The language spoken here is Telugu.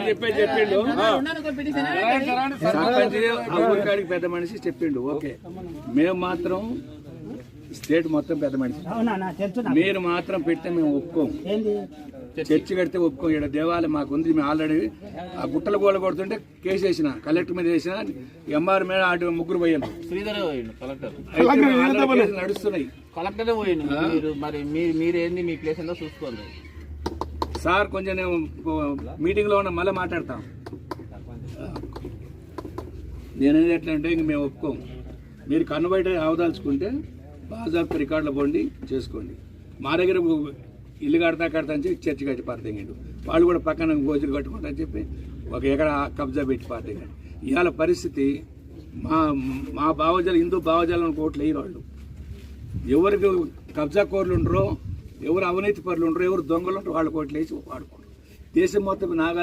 చెప్పిండు సర్పంచ్ ఆ ఊరికాడికి పెద్ద మనిషి చెప్పిండు. ఓకే, మేము మాత్రం స్టేట్ మొత్తం పెద్ద మనిషి, మీరు మాత్రం పెడితే మేము ఒప్పుకోం. చర్చి కడితే ఒప్పుకోం. ఇక్కడ దేవాలయం మాకు ఉంది. మేము ఆల్రెడీ ఆ గుట్టల గోల కొడుతుంటే కేసు వేసిన, కలెక్టర్ మీద వేసిన, ఎంఆర్ మీద అటు ముగ్గురు పోయాను. నడుస్తున్నాయి. కలెక్టర్ పోయిండు. మరి మీరేంది మీ ప్లేస్ ఏందో చూసుకోండి సార్. కొంచెం నేను మీటింగ్ లో ఉన్న మళ్ళీ మాట్లాడతాం. నేనేది ఎట్లా అంటే ఇంక మేము ఒప్పుకోం. మీరు కన్ను బయట అవదాల్చుకుంటే బాజాబ్తా రికార్డులో పోండి, చేసుకోండి. మా దగ్గర ఇల్లు కడతా అని చెప్పి చర్చి కట్టి పార్టీండు. వాళ్ళు కూడా పక్కన గోజులు కట్టుకుంటా అని చెప్పి 1 ఎకరా కబ్జా పెట్టి పార్టీండు. ఇవాళ పరిస్థితి మా భావజాలు, హిందూ భావజాలను కోట్లు వేయరు వాళ్ళు. ఎవరికి కబ్జా కోర్లు ఉండరో, ఎవరు అవినీతి పరులు ఉండరో, ఎవరు దొంగలు ఉంటారో వాళ్ళు కోట్లు వేసి వాడుకోండి. దేశం మొత్తం నాగాలు